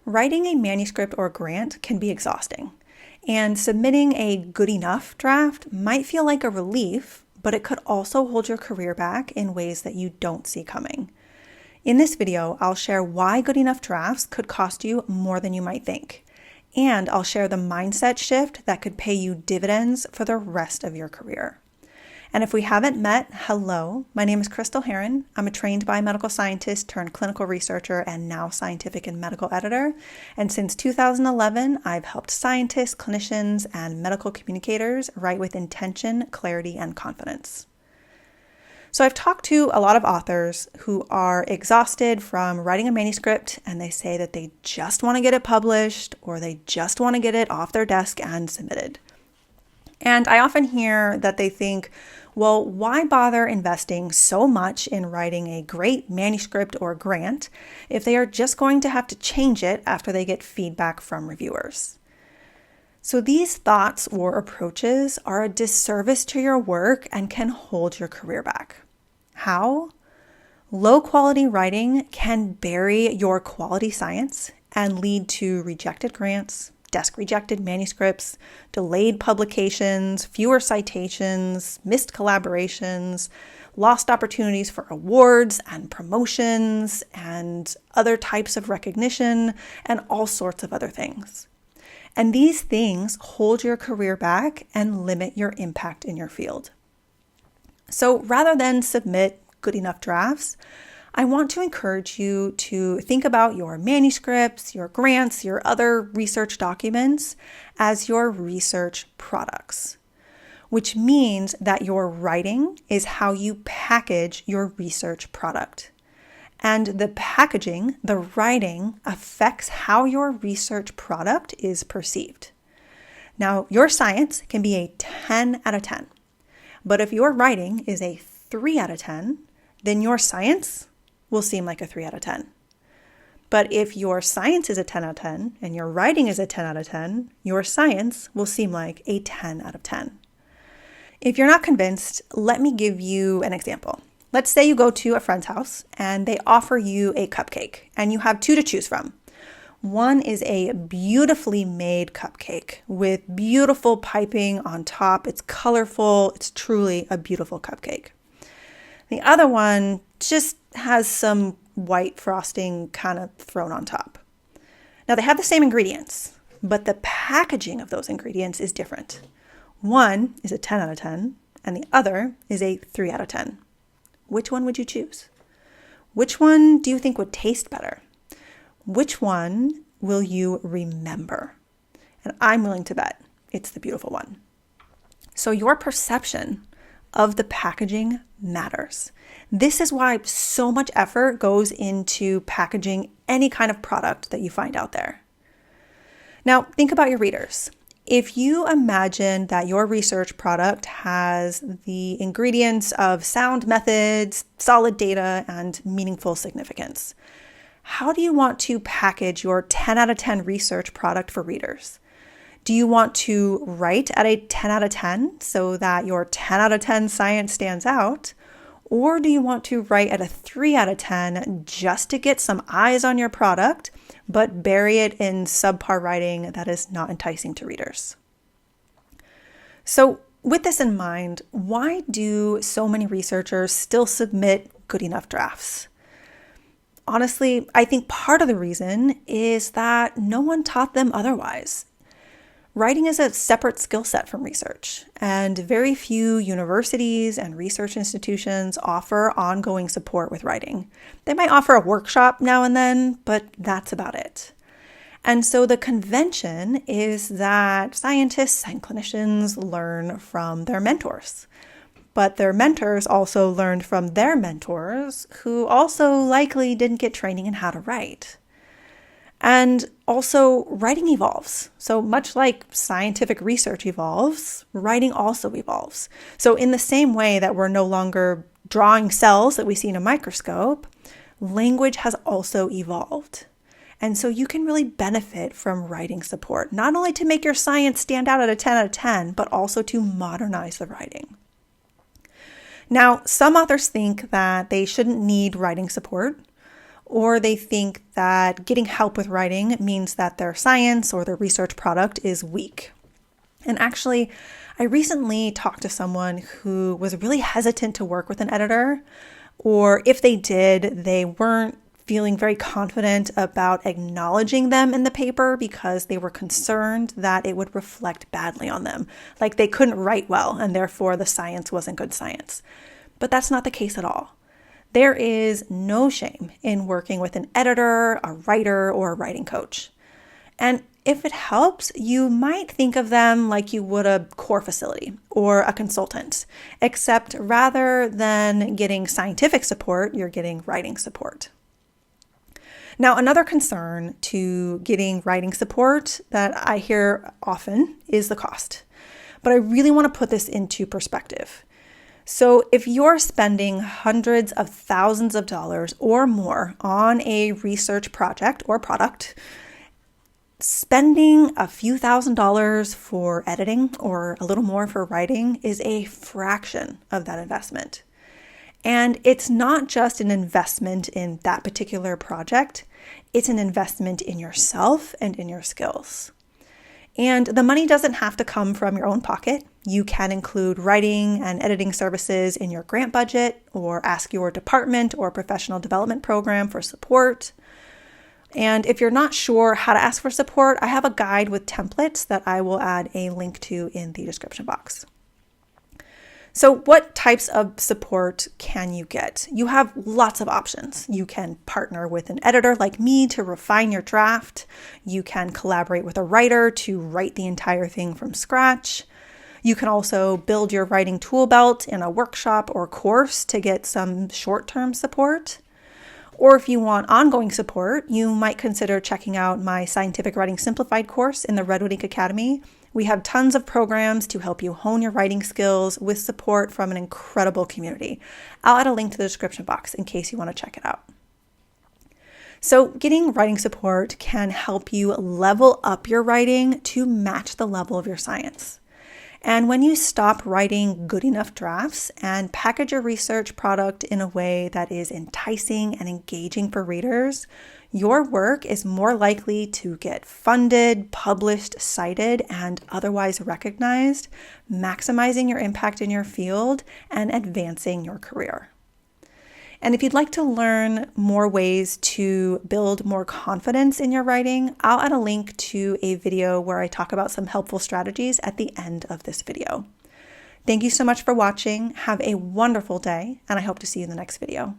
Writing a manuscript or grant can be exhausting, and submitting a good enough draft might feel like a relief, but it could also hold your career back in ways that you don't see coming. In this video, I'll share why good enough drafts could cost you more than you might think, and I'll share the mindset shift that could pay you dividends for the rest of your career. And if we haven't met, hello, my name is Crystal Heron. I'm a trained biomedical scientist turned clinical researcher and now scientific and medical editor. And since 2011, I've helped scientists, clinicians, and medical communicators write with intention, clarity, and confidence. So I've talked to a lot of authors who are exhausted from writing a manuscript, and they say that they just want to get it published or they just want to get it off their desk and submitted. And I often hear that they think, well, why bother investing so much in writing a great manuscript or grant if they are just going to have to change it after they get feedback from reviewers? So these thoughts or approaches are a disservice to your work and can hold your career back. How? Low quality writing can bury your quality science and lead to rejected grants, desk-rejected manuscripts, delayed publications, fewer citations, missed collaborations, lost opportunities for awards and promotions, and other types of recognition, and all sorts of other things. And these things hold your career back and limit your impact in your field. So rather than submit good enough drafts, I want to encourage you to think about your manuscripts, your grants, your other research documents as your research products, which means that your writing is how you package your research product. And the packaging, the writing, affects how your research product is perceived. Now, your science can be a 10 out of 10, but if your writing is a 3 out of 10, then your science will seem like a 3 out of 10. But if your science is a 10 out of 10 and your writing is a 10 out of 10, your science will seem like a 10 out of 10. If you're not convinced, let me give you an example. Let's say you go to a friend's house and they offer you a cupcake and you have two to choose from. One is a beautifully made cupcake with beautiful piping on top. It's colorful. It's truly a beautiful cupcake. The other one just has some white frosting kind of thrown on top. Now they have the same ingredients, but the packaging of those ingredients is different. One is a 10 out of 10 and the other is a 3 out of 10. Which one would you choose? Which one do you think would taste better? Which one will you remember? And I'm willing to bet it's the beautiful one. So your perception of the packaging matters. This is why so much effort goes into packaging any kind of product that you find out there. Now, think about your readers. If you imagine that your research product has the ingredients of sound methods, solid data, and meaningful significance, how do you want to package your 10 out of 10 research product for readers? Do you want to write at a 10 out of 10 so that your 10 out of 10 science stands out? Or do you want to write at a 3 out of 10 just to get some eyes on your product, but bury it in subpar writing that is not enticing to readers? So with this in mind, why do so many researchers still submit good enough drafts? Honestly, I think part of the reason is that no one taught them otherwise. Writing is a separate skill set from research, and very few universities and research institutions offer ongoing support with writing. They might offer a workshop now and then, but that's about it. And so the convention is that scientists and clinicians learn from their mentors, but their mentors also learned from their mentors, who also likely didn't get training in how to write. And also, writing evolves. So much like scientific research evolves, writing also evolves. So in the same way that we're no longer drawing cells that we see in a microscope, language has also evolved. And so you can really benefit from writing support, not only to make your science stand out at a 10 out of 10, but also to modernize the writing. Now, some authors think that they shouldn't need writing support, or they think that getting help with writing means that their science or their research product is weak. And actually, I recently talked to someone who was really hesitant to work with an editor, or if they did, they weren't feeling very confident about acknowledging them in the paper because they were concerned that it would reflect badly on them. Like they couldn't write well and therefore the science wasn't good science. But that's not the case at all. There is no shame in working with an editor, a writer, or a writing coach. And if it helps, you might think of them like you would a core facility or a consultant, except rather than getting scientific support, you're getting writing support. Now, another concern to getting writing support that I hear often is the cost. But I really want to put this into perspective. So if you're spending hundreds of thousands of dollars or more on a research project or product, spending a few $1,000s for editing or a little more for writing is a fraction of that investment. And it's not just an investment in that particular project, it's an investment in yourself and in your skills. And the money doesn't have to come from your own pocket. You can include writing and editing services in your grant budget or ask your department or professional development program for support. And if you're not sure how to ask for support, I have a guide with templates that I will add a link to in the description box. So what types of support can you get? You have lots of options. You can partner with an editor like me to refine your draft. You can collaborate with a writer to write the entire thing from scratch. You can also build your writing tool belt in a workshop or course to get some short-term support. Or if you want ongoing support, you might consider checking out my Scientific Writing Simplified course in the Redwood Ink Academy. We have tons of programs to help you hone your writing skills with support from an incredible community. I'll add a link to the description box in case you want to check it out. So getting writing support can help you level up your writing to match the level of your science. And when you stop writing good enough drafts and package your research product in a way that is enticing and engaging for readers, your work is more likely to get funded, published, cited, and otherwise recognized, maximizing your impact in your field and advancing your career. And if you'd like to learn more ways to build more confidence in your writing, I'll add a link to a video where I talk about some helpful strategies at the end of this video. Thank you so much for watching. Have a wonderful day, and I hope to see you in the next video.